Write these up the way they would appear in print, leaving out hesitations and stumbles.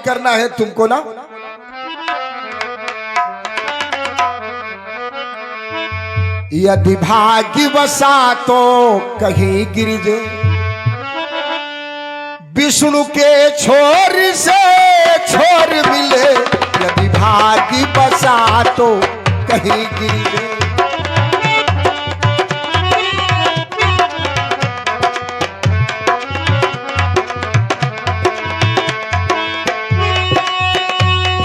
करना है तुमको ना। यदि भाग्य बसा तो कहीं गिर जे, विष्णु के छोर से छोर मिले। यदि भाग्य बसा तो कहीं गिर जे।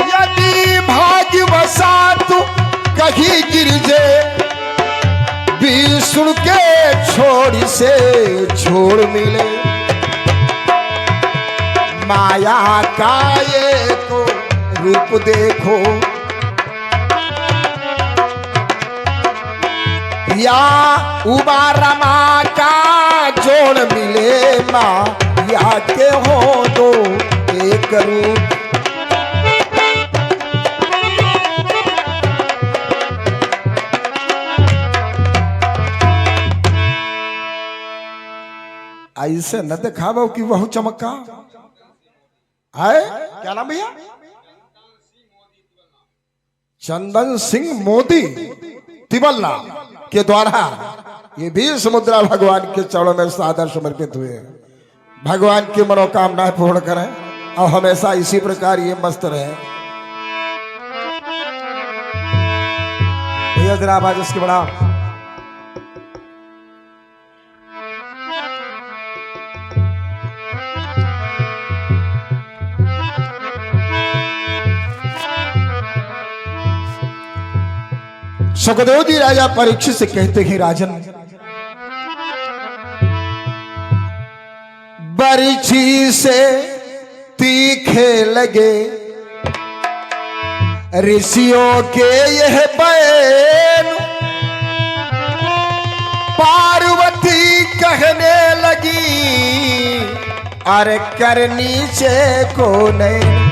यदि भाग्य बसा तो कहीं गिर जे, विष्णु के छोर से छोर मिले। माया का ये को रूप देखो, या उबारमा का जोड़ मिले। माया के हो दो एक रूप, ऐसे न दिखावो कि वह चमका है। क्या नाम भैया? चंदन सिंह मोदी तिवल्ला के द्वारा ये 20 मुद्रा भगवान के चरणों में सादर समर्पित हुए। भगवान की मनोकामनाएं पूर्ण करें और हमेशा इसी प्रकार ये मस्त रहे। भैया जरा आवाज इसकी बड़ा। सुखदेव जी राजा परीक्षित से कहते हैं, राजन बरछी से तीखे लगे ऋषियों के यह बैन। पार्वती कहने लगी अरे करनी से को नहीं।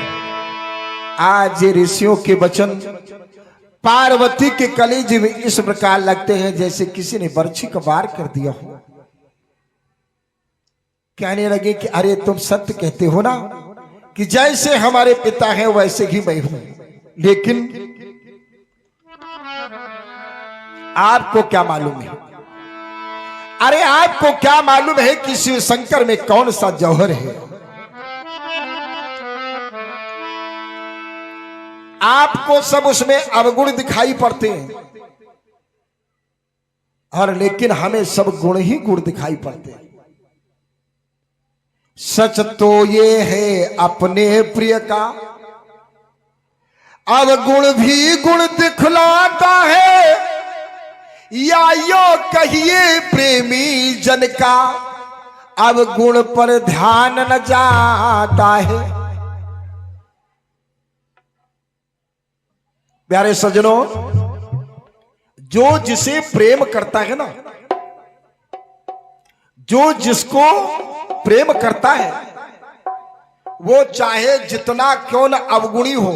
आज ऋषियों के वचन पार्वती के कलेज में इस प्रकार लगते हैं जैसे किसी ने बर्छी का वार कर दिया हो। कहने लगे कि अरे तुम सत्य कहते हो ना कि जैसे हमारे पिता हैं वैसे ही मैं हूं, लेकिन आपको क्या मालूम है? अरे आपको क्या मालूम है कि शिव शंकर में कौन सा जौहर है? आपको सब उसमें अवगुण दिखाई पड़ते हैं, और लेकिन हमें सब गुण ही गुण दिखाई पड़ते हैं। सच तो ये है अपने प्रिय का, अवगुण भी गुण दिखलाता है। या यो कहिए प्रेमी जन का, अवगुण पर ध्यान न जाता है। प्यारे सज्जनों, जो जिसे प्रेम करता है ना, जो जिसको प्रेम करता है, वो चाहे जितना क्यों न अवगुणी हो,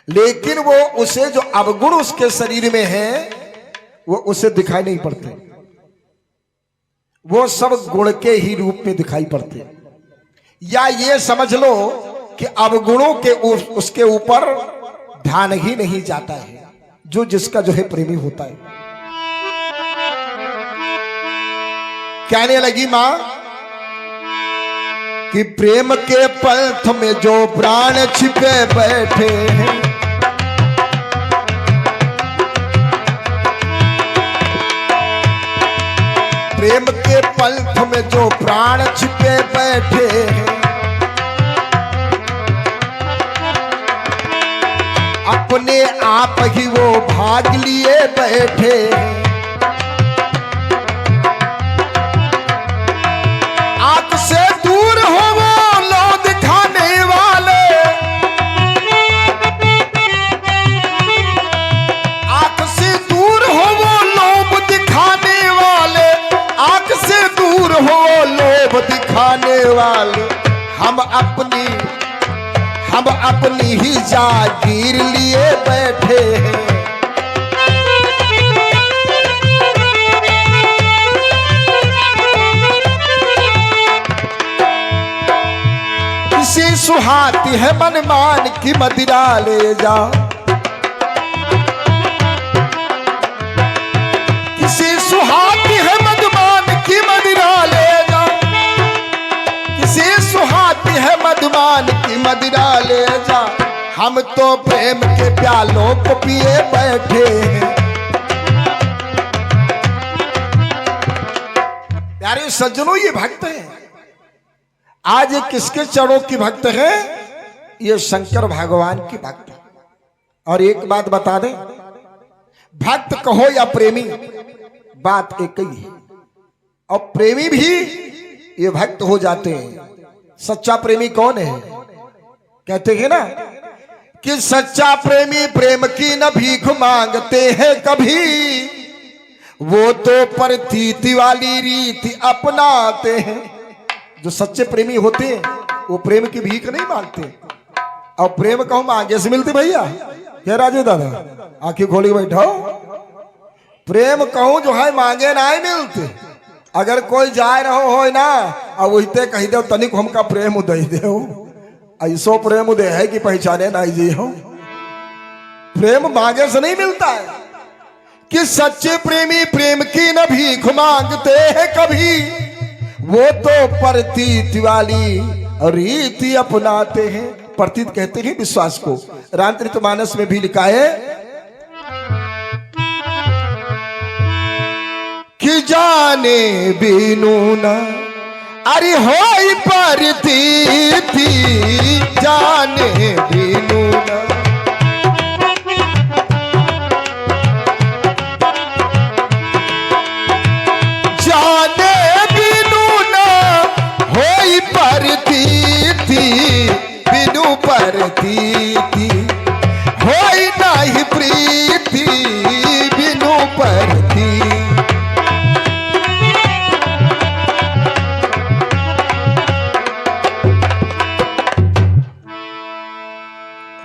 लेकिन वो उसे जो अवगुण उसके शरीर में है वो उसे दिखाई नहीं पड़ते। वो सब गुण के ही रूप में दिखाई पड़ते। या ये समझ लो कि अवगुणों के उसके ऊपर ध्यान ही नहीं जाता है, जो जिसका जो है प्रेमी होता है। कहने लगी मां कि प्रेम के पंथ में जो प्राण छिपे बैठे हैं, प्रेम के पंथ में जो प्राण छिपे बैठे हैं, अपने आप ही वो भाग लिए बैठे हैं। आंख से दूर हो वो लो दिखाने वाले, आंख से दूर हो वो लोभ दिखाने वाले, आंख से दूर हो वो लोभ दिखाने वाले। हम अपनी ही जागीर लिए बैठे हैं। किसी सुहाती है मनमान की मदिरा ले जा, किसी सुहाती है मनमान की मदिरा ले जा, किसी सुहाती है मदमान की मदिरा ले जा। हम तो प्रेम के प्यालों को पिए बैठे हैं। प्यारे सज्जनों, ये भक्त हैं। आज ये किसके चरणों की भक्त है? ये शंकर भगवान की भक्त है। और एक बात बता दें, भक्त कहो या प्रेमी, बात एक ही है। और प्रेमी भी ये भक्त हो जाते हैं। सच्चा प्रेमी कौन है? कहते हैं ना कि सच्चा प्रेमी प्रेम की न भीख मांगते हैं कभी, वो तो प्रतीति वाली रीति अपनाते हैं। जो सच्चे प्रेमी होते हैं वो प्रेम की भीख नहीं मांगते। और प्रेम कहूं आगे से मिलते भैया, क्या राजे दादा आंखें खोली बैठो। प्रेम कहूं जो है मांगे ना ही मिलते। अगर कोई जाए रहो हो ना और वही कही दे तनिक हमका प्रेम उदय दे, ऐसो प्रेम उदय है कि पहचाने ना जी हो। प्रेम मांगे से नहीं मिलता है। कि सच्चे प्रेमी प्रेम की न भीख मांगते हैं कभी, वो तो प्रतीत वाली रीति अपनाते हैं। प्रतीत कहते हैं विश्वास को। रामचरितमानस में भी लिखा है कि जाने बिनु न अरे होई प्रतीति, जाने बिनु न बिनु प्रतीति, होई नहीं प्रीति बिनु प्रती।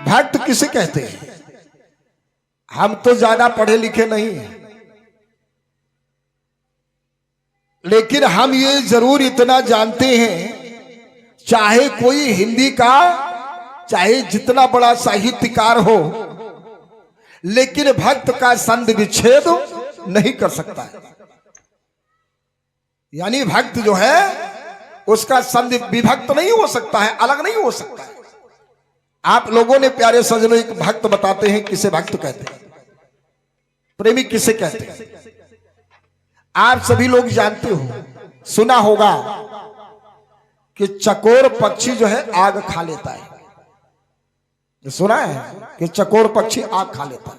भक्त किसे कहते हैं? हम तो ज्यादा पढ़े लिखे नहीं हैं, लेकिन हम ये जरूर इतना जानते हैं, चाहे कोई हिंदी का चाहे जितना बड़ा साहित्यकार हो, लेकिन भक्त का संध विच्छेद नहीं कर सकता है। यानी भक्त जो है उसका संध विभक्त नहीं हो सकता है, अलग नहीं हो सकता है। आप लोगों ने प्यारे सज्जनों एक भक्त बताते हैं किसे भक्त कहते हैं, प्रेमी किसे कहते हैं। आप सभी लोग जानते हो, सुना होगा कि चकोर पक्षी जो है आग खा लेता है। सुना है कि चकोर पक्षी आग खा लेता है।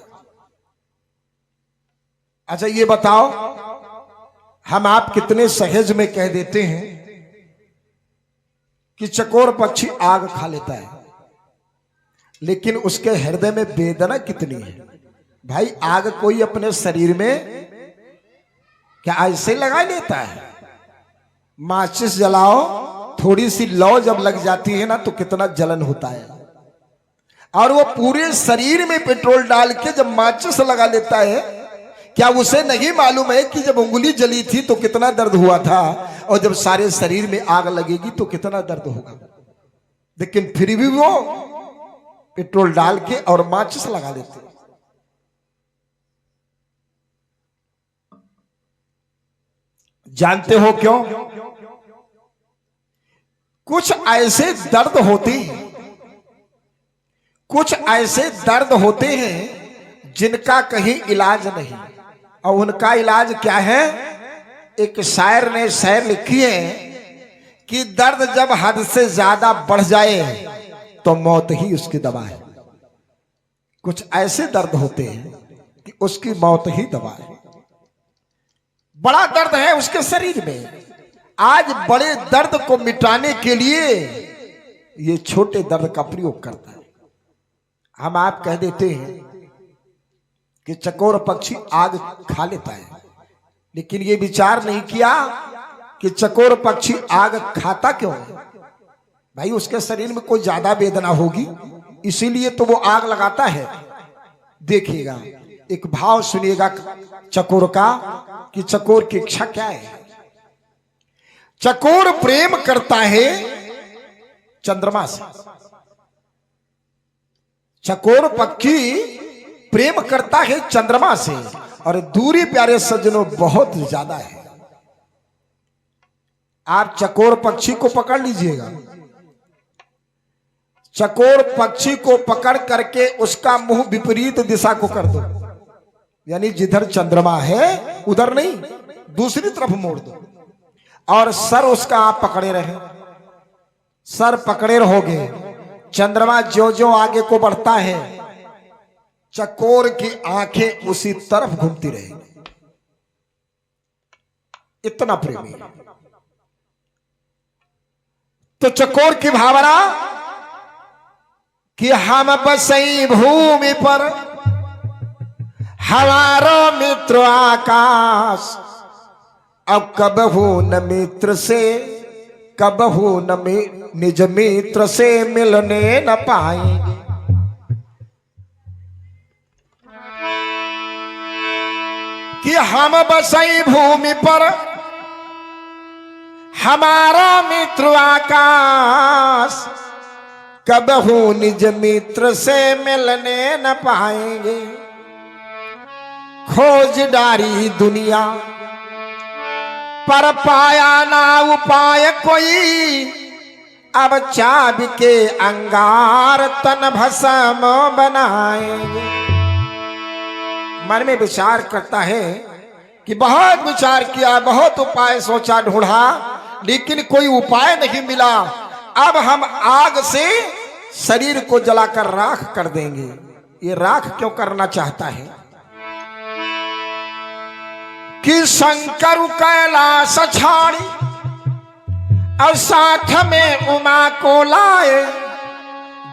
अच्छा ये बताओ, हम आप कितने सहज में कह देते हैं कि चकोर पक्षी आग खा लेता है, लेकिन उसके हृदय में वेदना कितनी है। भाई आग कोई अपने शरीर में क्या ऐसे लगा लेता है? माचिस जलाओ, थोड़ी सी लौ जब लग जाती है ना तो कितना जलन होता है। और वो पूरे शरीर में पेट्रोल डाल के जब माचिस लगा लेता है, क्या उसे नहीं मालूम है कि जब उंगली जली थी तो कितना दर्द हुआ था, और जब सारे शरीर में आग लगेगी तो कितना दर्द होगा। लेकिन फिर भी वो पेट्रोल डाल के और माचिस लगा लेते। जानते हो क्यों? कुछ ऐसे दर्द होते हैं, कुछ ऐसे दर्द होते हैं जिनका कहीं इलाज नहीं। और उनका इलाज क्या है? एक शायर ने शायर लिखी है कि दर्द जब हद से ज्यादा बढ़ जाए तो मौत ही उसकी दवा है। कुछ ऐसे दर्द होते हैं कि उसकी मौत ही दवा है। बड़ा दर्द है उसके शरीर में, आज बड़े दर्द को मिटाने के लिए ये छोटे दर्द का प्रयोग करता है। हम आप कह देते हैं कि चकोर पक्षी आग खा लेता है, लेकिन ये विचार नहीं किया कि चकोर पक्षी आग खाता क्यों है। भाई उसके शरीर में कोई ज्यादा वेदना होगी, इसीलिए तो वो आग लगाता है। देखिएगा, एक भाव सुनिएगा चकोर का कि चकोर की इच्छा क्या है। चकोर प्रेम करता है चंद्रमा से। चकोर पक्षी प्रेम करता है चंद्रमा से और दूरी प्यारे सज्जनों बहुत ज्यादा है। आप चकोर पक्षी को पकड़ लीजिएगा, चकोर पक्षी को पकड़ करके उसका मुंह विपरीत दिशा को कर दो, यानी जिधर चंद्रमा है उधर नहीं, दूसरी तरफ मोड़ दो और सर उसका आप पकड़े रहे। सर पकड़े रहोगे, चंद्रमा जो जो आगे को बढ़ता है चकोर की आंखें उसी तरफ घूमती रहेंगी। इतना प्रेमी। तो चकोर की भावना कि हम बसई भूमि पर, हमारा मित्र आकाश, अब कब हो न मित्र से, कब हो न निज मित्र से मिलने न पाएंगे। कि हम बसई भूमि पर, हमारा मित्र आकाश, कब हो निज मित्र से मिलने न पाएंगे। खोज डारी दुनिया पर पाया ना उपाय कोई, अब चाब के अंगार तन भस्म बनाएंगे। मन में विचार करता है कि बहुत विचार किया, बहुत उपाय सोचा ढूंढा, लेकिन कोई उपाय नहीं मिला। अब हम आग से शरीर को जलाकर राख कर देंगे। ये राख क्यों करना चाहता है कि शंकर कैलाश छाड़ी और साथ में उमा को लाए,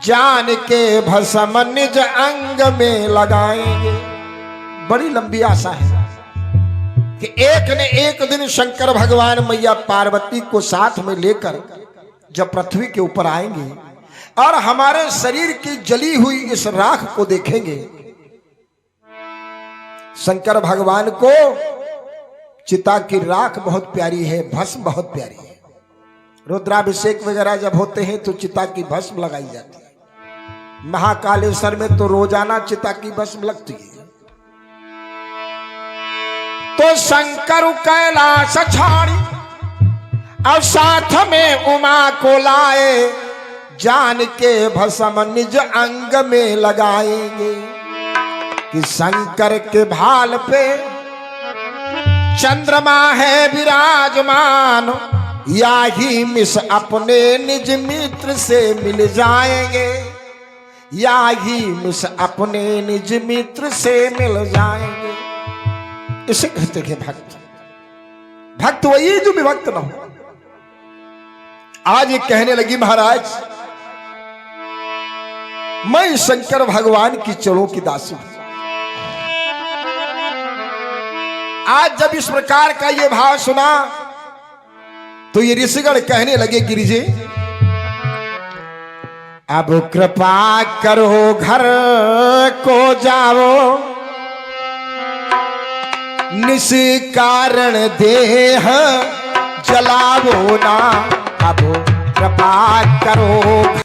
जान के भस्म निज अंग में लगाएंगे। बड़ी लंबी आशा है कि एक न एक दिन शंकर भगवान मैया पार्वती को साथ में लेकर जब पृथ्वी के ऊपर आएंगे और हमारे शरीर की जली हुई इस राख को देखेंगे। शंकर भगवान को चिता की राख बहुत प्यारी है, भस्म बहुत प्यारी है। रुद्राभिषेक वगैरह जब होते हैं तो चिता की भस्म लगाई जाती है। महाकालेश्वर में तो रोजाना चिता की भस्म लगती है। तो शंकर कैलाश छाड़ी और साथ में उमा को लाए, जान के भस्म निज अंग में लगाएंगे। कि शंकर के भाल पे चंद्रमा है विराजमान, या ही मिस अपने निज मित्र से मिल जाएंगे, या ही मिस अपने निज मित्र से मिल जाएंगे। इसे कहते हैं भक्त। भक्त वही जो विभक्त न हो। आज ये कहने लगी महाराज मैं शंकर भगवान की चरणों की दासी हूं। आज जब इस प्रकार का ये भाव सुना तो ये ऋषिगण कहने लगे गिरिजे अब कृपा करो घर को जाओ, निष्कारण देह जलावो ना। अब कृपा करो